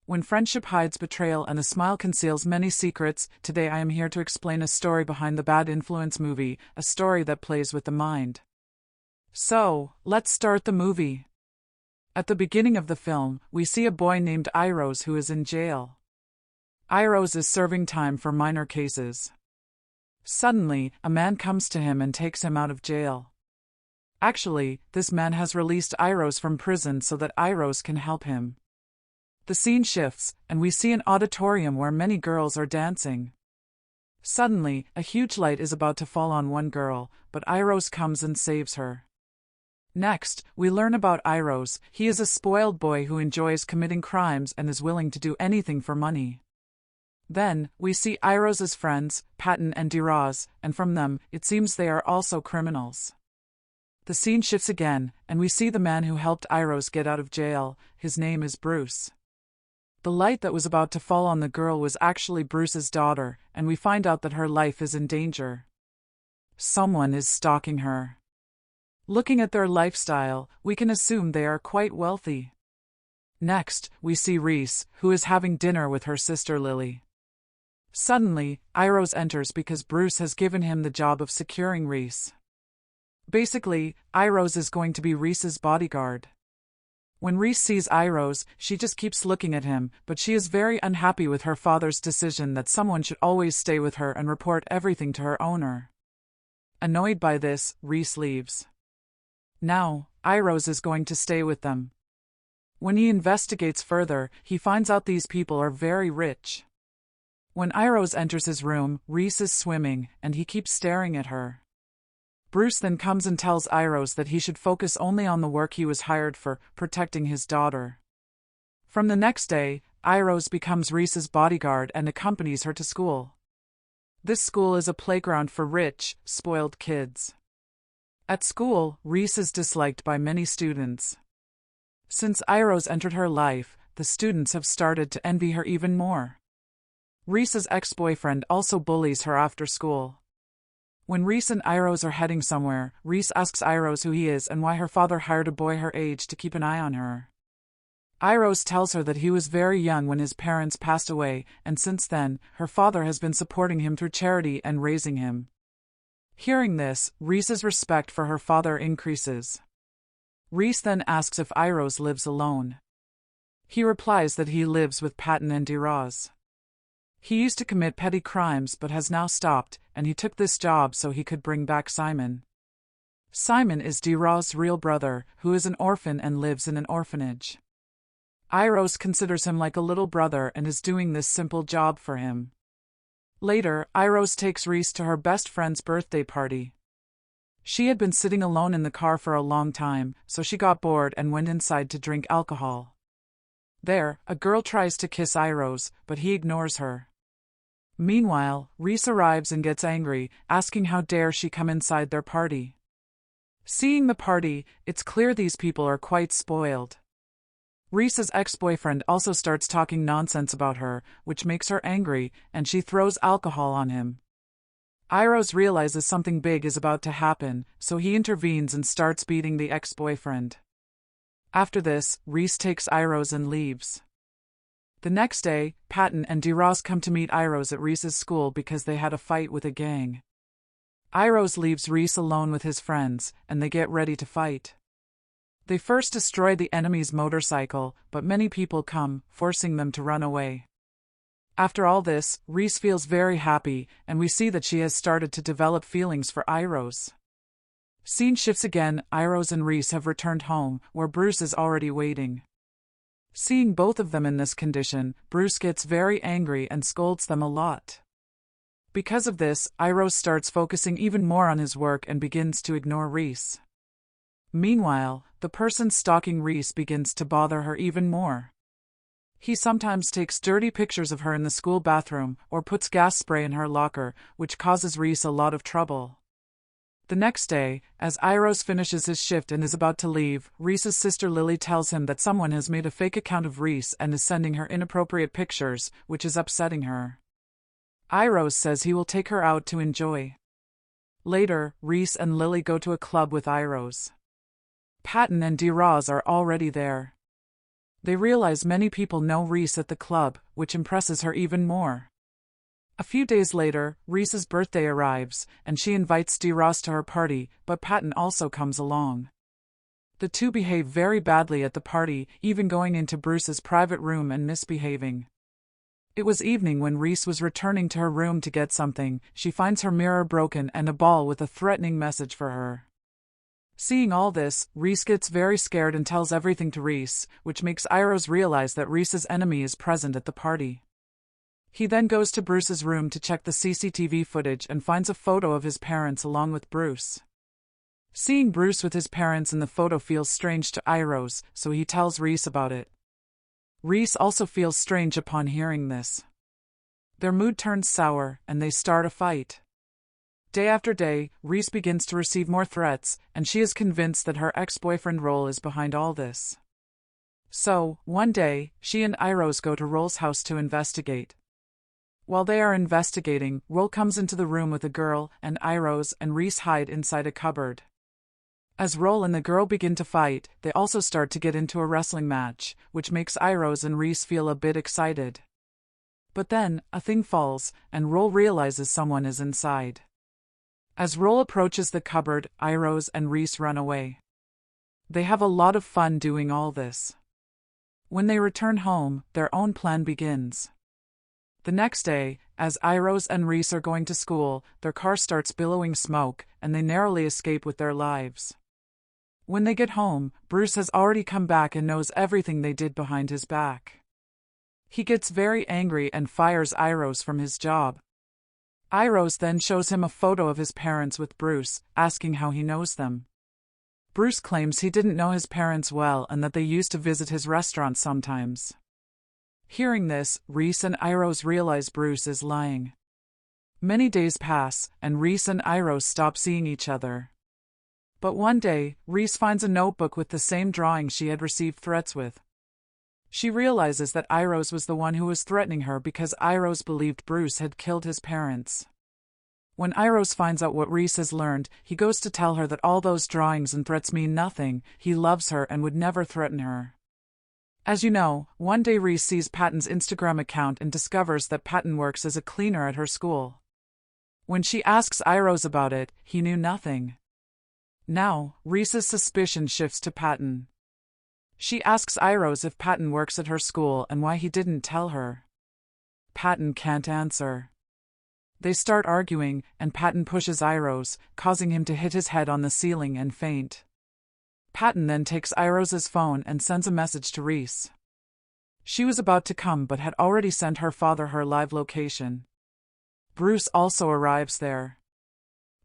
When friendship hides betrayal and a smile conceals many secrets, today I am here to explain a story behind the Bad Influence movie, a story that plays with the mind. So, let's start the movie. At the beginning of the film, we see a boy named Iros who is in jail. Iros is serving time for minor cases. Suddenly, a man comes to him and takes him out of jail. Actually, this man has released Iros from prison so that Iros can help him. The scene shifts, and we see an auditorium where many girls are dancing. Suddenly, a huge light is about to fall on one girl, but Iros comes and saves her. Next, we learn about Iros. He is a spoiled boy who enjoys committing crimes and is willing to do anything for money. Then, we see Iros's friends, Patton and Diraz, and from them, it seems they are also criminals. The scene shifts again, and we see the man who helped Iros get out of jail. His name is Bruce. The light that was about to fall on the girl was actually Bruce's daughter, and we find out that her life is in danger. Someone is stalking her. Looking at their lifestyle, we can assume they are quite wealthy. Next, we see Reese, who is having dinner with her sister Lily. Suddenly, Iros enters because Bruce has given him the job of securing Reese. Basically, Iros is going to be Reese's bodyguard. When Reese sees Iros, she just keeps looking at him, but she is very unhappy with her father's decision that someone should always stay with her and report everything to her owner. Annoyed by this, Reese leaves. Now, Iros is going to stay with them. When he investigates further, he finds out these people are very rich. When Iros enters his room, Reese is swimming, and he keeps staring at her. Bruce then comes and tells Iros that he should focus only on the work he was hired for, protecting his daughter. From the next day, Iros becomes Reese's bodyguard and accompanies her to school. This school is a playground for rich, spoiled kids. At school, Reese is disliked by many students. Since Iros entered her life, the students have started to envy her even more. Reese's ex-boyfriend also bullies her after school. When Reese and Iros are heading somewhere, Reese asks Iros who he is and why her father hired a boy her age to keep an eye on her. Iros tells her that he was very young when his parents passed away, and since then, her father has been supporting him through charity and raising him. Hearing this, Reese's respect for her father increases. Reese then asks if Iros lives alone. He replies that he lives with Patton and Diraz. He used to commit petty crimes but has now stopped, and he took this job so he could bring back Simon. Simon is Diraz's real brother, who is an orphan and lives in an orphanage. Iros considers him like a little brother and is doing this simple job for him. Later, Iros takes Reese to her best friend's birthday party. She had been sitting alone in the car for a long time, so she got bored and went inside to drink alcohol. There, a girl tries to kiss Iros, but he ignores her. Meanwhile, Reese arrives and gets angry, asking how dare she come inside their party. Seeing the party, it's clear these people are quite spoiled. Reese's ex-boyfriend also starts talking nonsense about her, which makes her angry, and she throws alcohol on him. Iros realizes something big is about to happen, so he intervenes and starts beating the ex-boyfriend. After this, Reese takes Iros and leaves. The next day, Patton and Diraz come to meet Iros at Reese's school because they had a fight with a gang. Iros leaves Reese alone with his friends, and they get ready to fight. They first destroy the enemy's motorcycle, but many people come, forcing them to run away. After all this, Reese feels very happy, and we see that she has started to develop feelings for Iros. Scene shifts again. Iros and Reese have returned home, where Bruce is already waiting. Seeing both of them in this condition, Bruce gets very angry and scolds them a lot. Because of this, Iros starts focusing even more on his work and begins to ignore Reese. Meanwhile, the person stalking Reese begins to bother her even more. He sometimes takes dirty pictures of her in the school bathroom or puts gas spray in her locker, which causes Reese a lot of trouble. The next day, as Iros finishes his shift and is about to leave, Reese's sister Lily tells him that someone has made a fake account of Reese and is sending her inappropriate pictures, which is upsetting her. Iros says he will take her out to enjoy. Later, Reese and Lily go to a club with Iros. Patton and Diraz are already there. They realize many people know Reese at the club, which impresses her even more. A few days later, Reese's birthday arrives, and she invites Ross to her party, but Patton also comes along. The two behave very badly at the party, even going into Bruce's private room and misbehaving. It was evening when Reese was returning to her room to get something. She finds her mirror broken and a ball with a threatening message for her. Seeing all this, Reese gets very scared and tells everything to Reese, which makes Iros realize that Reese's enemy is present at the party. He then goes to Bruce's room to check the CCTV footage and finds a photo of his parents along with Bruce. Seeing Bruce with his parents in the photo feels strange to Iros, so he tells Reese about it. Reese also feels strange upon hearing this. Their mood turns sour, and they start a fight. Day after day, Reese begins to receive more threats, and she is convinced that her ex-boyfriend Roll is behind all this. So, one day, she and Iros go to Roll's house to investigate. While they are investigating, Roll comes into the room with a girl, and Iros and Reese hide inside a cupboard. As Roll and the girl begin to fight, they also start to get into a wrestling match, which makes Iros and Reese feel a bit excited. But then, a thing falls, and Roll realizes someone is inside. As Roll approaches the cupboard, Iros and Reese run away. They have a lot of fun doing all this. When they return home, their own plan begins. The next day, as Iros and Reese are going to school, their car starts billowing smoke, and they narrowly escape with their lives. When they get home, Bruce has already come back and knows everything they did behind his back. He gets very angry and fires Iros from his job. Iros then shows him a photo of his parents with Bruce, asking how he knows them. Bruce claims he didn't know his parents well and that they used to visit his restaurant sometimes. Hearing this, Reese and Iros realize Bruce is lying. Many days pass, and Reese and Iros stop seeing each other. But one day, Reese finds a notebook with the same drawing she had received threats with. She realizes that Iros was the one who was threatening her because Iros believed Bruce had killed his parents. When Iros finds out what Reese has learned, he goes to tell her that all those drawings and threats mean nothing, he loves her and would never threaten her. As you know, one day Reese sees Patton's Instagram account and discovers that Patton works as a cleaner at her school. When she asks Iros about it, he knew nothing. Now, Reese's suspicion shifts to Patton. She asks Iros if Patton works at her school and why he didn't tell her. Patton can't answer. They start arguing, and Patton pushes Iros, causing him to hit his head on the ceiling and faint. Patton then takes Iros's phone and sends a message to Reese. She was about to come but had already sent her father her live location. Bruce also arrives there.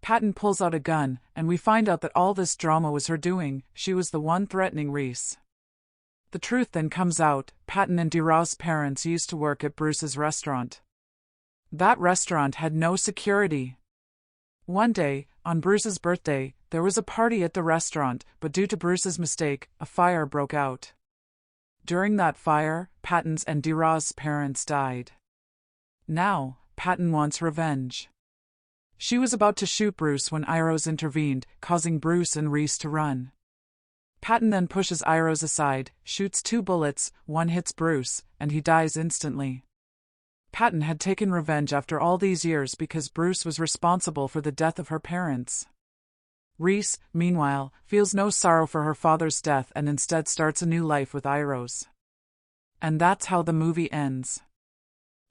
Patton pulls out a gun, and we find out that all this drama was her doing. She was the one threatening Reese. The truth then comes out. Patton and Ross's parents used to work at Bruce's restaurant. That restaurant had no security. One day, on Bruce's birthday, there was a party at the restaurant, but due to Bruce's mistake, a fire broke out. During that fire, Patton's and Ross's parents died. Now, Patton wants revenge. She was about to shoot Bruce when Iros intervened, causing Bruce and Reese to run. Patton then pushes Iros aside, shoots 2 bullets, one hits Bruce, and he dies instantly. Patton had taken revenge after all these years because Bruce was responsible for the death of her parents. Reese, meanwhile, feels no sorrow for her father's death and instead starts a new life with Iros. And that's how the movie ends.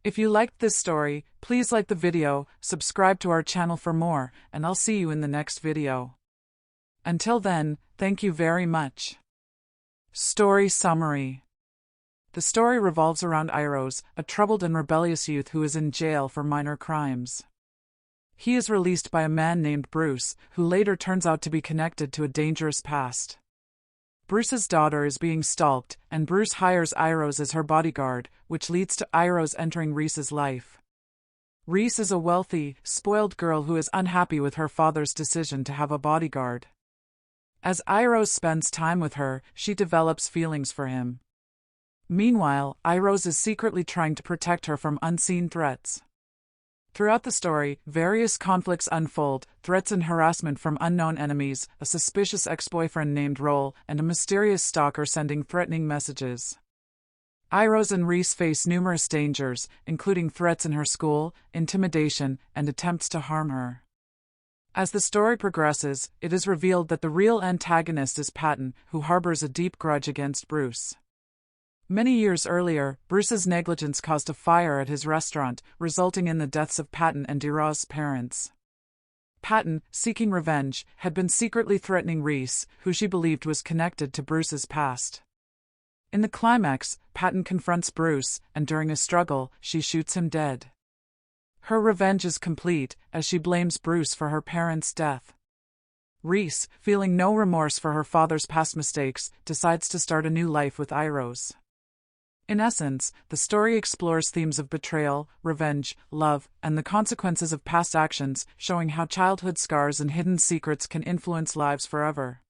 If you liked this story, please like the video, subscribe to our channel for more, and I'll see you in the next video. Until then, thank you very much. Story summary. The story revolves around Iros, a troubled and rebellious youth who is in jail for minor crimes. He is released by a man named Bruce, who later turns out to be connected to a dangerous past. Bruce's daughter is being stalked, and Bruce hires Iros as her bodyguard, which leads to Iros entering Reese's life. Reese is a wealthy, spoiled girl who is unhappy with her father's decision to have a bodyguard. As Iros spends time with her, she develops feelings for him. Meanwhile, Iros is secretly trying to protect her from unseen threats. Throughout the story, various conflicts unfold, threats and harassment from unknown enemies, a suspicious ex-boyfriend named Roll, and a mysterious stalker sending threatening messages. Iros and Reese face numerous dangers, including threats in her school, intimidation, and attempts to harm her. As the story progresses, it is revealed that the real antagonist is Patton, who harbors a deep grudge against Bruce. Many years earlier, Bruce's negligence caused a fire at his restaurant, resulting in the deaths of Patton and Dira's parents. Patton, seeking revenge, had been secretly threatening Reese, who she believed was connected to Bruce's past. In the climax, Patton confronts Bruce, and during a struggle, she shoots him dead. Her revenge is complete, as she blames Bruce for her parents' death. Reese, feeling no remorse for her father's past mistakes, decides to start a new life with Iros. In essence, the story explores themes of betrayal, revenge, love, and the consequences of past actions, showing how childhood scars and hidden secrets can influence lives forever.